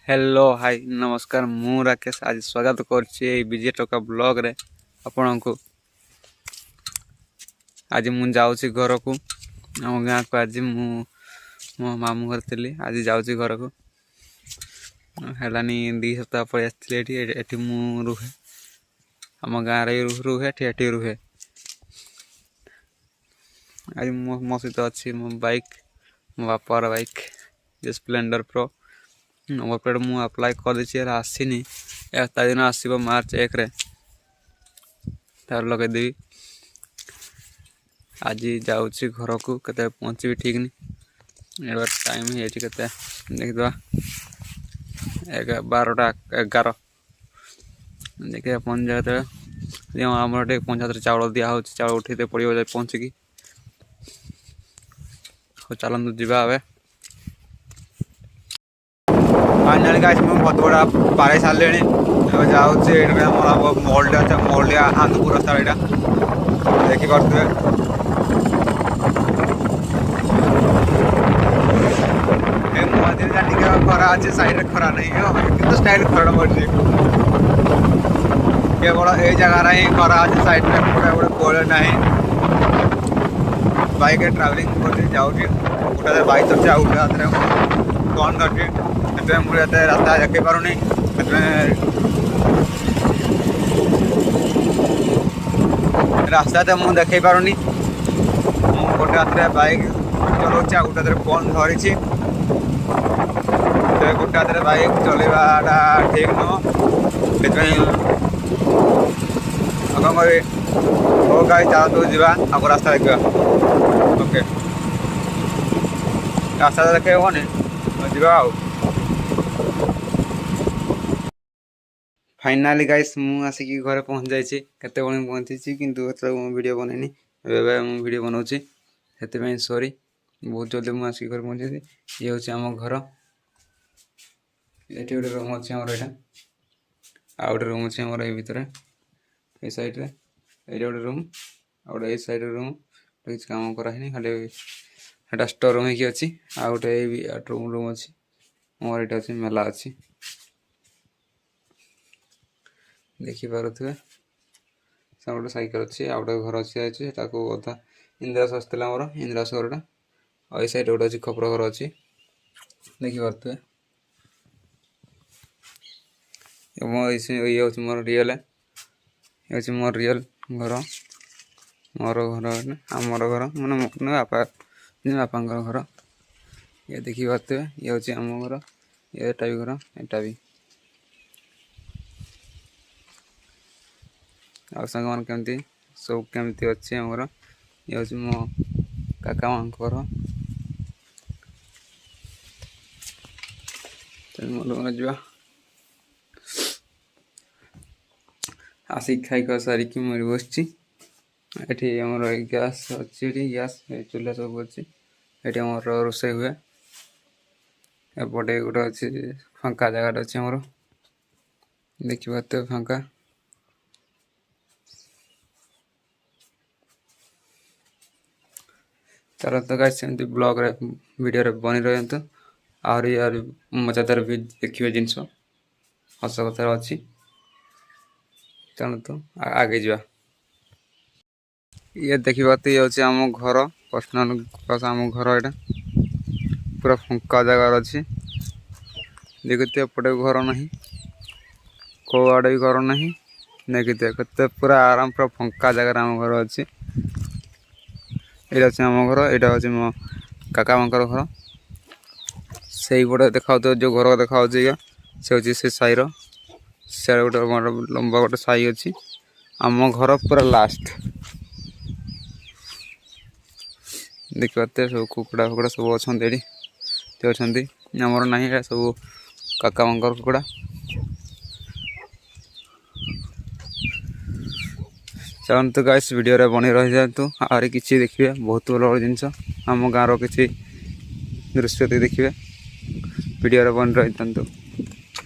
Hello hi नमस्कार मु राकेश आज स्वागत करछि विजय टका ब्लॉग रे आपण को। आज मु जाउछि घर को हम गाँ को। आज मु मो मामू घर थी आज जाउछि घर को। हेलानी 2 सप्ताह पर आसती एठी मु रुहे हम गाँ रे रुहे एठी रुहे। आज मो सहित अच्छी मो बाइक मो बापार bike splendor pro number plate मु अप्लाई कर देछि आसीनी ता दिन आसीबो मार्च 1 रे तार लगे देवी। आज जाउछि घर को केते पहुंचबी ठीक नहीं एबार टाइम हे केते देख दवा 12:11 देखे पहुंच जाते हमर पंचायत चावल दिया हो चावल उठे पड़ो जाए पहुंचिकी चलतु जीवा ए फाइनाली गाइस मु बहुत बड़ा पारे सारे जाऊँगी मोल्डिया मोल्डिया आंदपुर रास्ता यहाँ देखी पारे मझे खरा अच्छे सैड्रे खरा नहीं कि स्टाइल खरा पड़े केवल ये जगार ही खरा अच्छे सैड्रे गोटे कोल ना बाइक ट्रावेलिंग कर जाऊँगी गोटे बाइक चलছে आ गोटे हाथ में कौन करके मुझे रास्ता देखे पारूनी रास्ता तो मुझे देखे पारूनी गोटे हाथ में बाइक चलाऊँ आ गोटे हाथ फोन धरी गोटे हाथ में बाइक चलवाटा ठीक नुह कौन कह हो गाड़ी चलतु जावा आगे रास्ता देखा ओके रास्ता देखे हेनी जा फाइनाली गाइस मु आसिकी घरे पहुंच जाइए केते बणी पहुंची किंतु वीडियो बनैनी एवं वीडियो बनाऊँगी से सॉरी बहुत जल्दी मुझे आसिक घर पहुंची। ये हूँ आम घर ये गोटे रूम अच्छे आमर यहाँ आ गए रूम अच्छे आमर भितर ये सैड्रे ये गोटे रूम आ गए सैड रूम किसी कम करानी खाली स्टोर रूम होगी अच्छी आ गए रूम अच्छी मोर ये अच्छी मेला अच्छी देखिपे से गोटे सैकेल अच्छी आ गए घर अच्छी अधा इंदिरास आसला मोर इंदिरास घरटा और सैड गोटे अच्छी खपर घर अच्छी देखिपे ये हूँ मोर रियल ये हूँ मोर रियल घर मोर घर आमर घर मैंने बापा बापा घर ये देखी पारे ये हूँ आम घर एटा भी घर एटा भी आ सांग मान केमती सब केमती अच्छे आमर ये हूँ मो काका मान घर जा आसिक खाई सारिकी मुझे बसची ये आमर गैस अच्छी गैस चूल्हा सब अच्छी ये आमर रोषे हुए एपटे गोटे अच्छी फांका जगह अच्छी आमर देखिए फांका चलो तो गाइस सेमती ब्लॉग रे वीडियो रे बनी रहंतु आहरी मजादार भी देखिए जिनस हस कथार अच्छी चलो तो आगे जा ये देखी पाते ये हूँ आम घर पर्सनल आम घर यहाँ पूरा फंका जगार अच्छी देखते एपटे घर ना कौ आड़े भी घर ना देखते पूरा आराम पूरा फंका जगार आम घर अच्छी यहाँ आम घर यहाँ हूँ मो काका मांकर घर से पटे देखा जो घर देखा से हूँ से साईर सियाड़े गोटे लंबा गोटे साई अच्छी आम घर पूरा लास्ट देखते सब कुकुड़ा फुकुड़ा सब अच्छा आमर ना सब काका मांकर कुकुड़ा चलते गाइस वीडियो रे बनी रही जातु आहरी किसी देखिए बहुत भल भल जिनस आम गाँव किसी दृश्य देखिए वीडियो रे बनी रही था।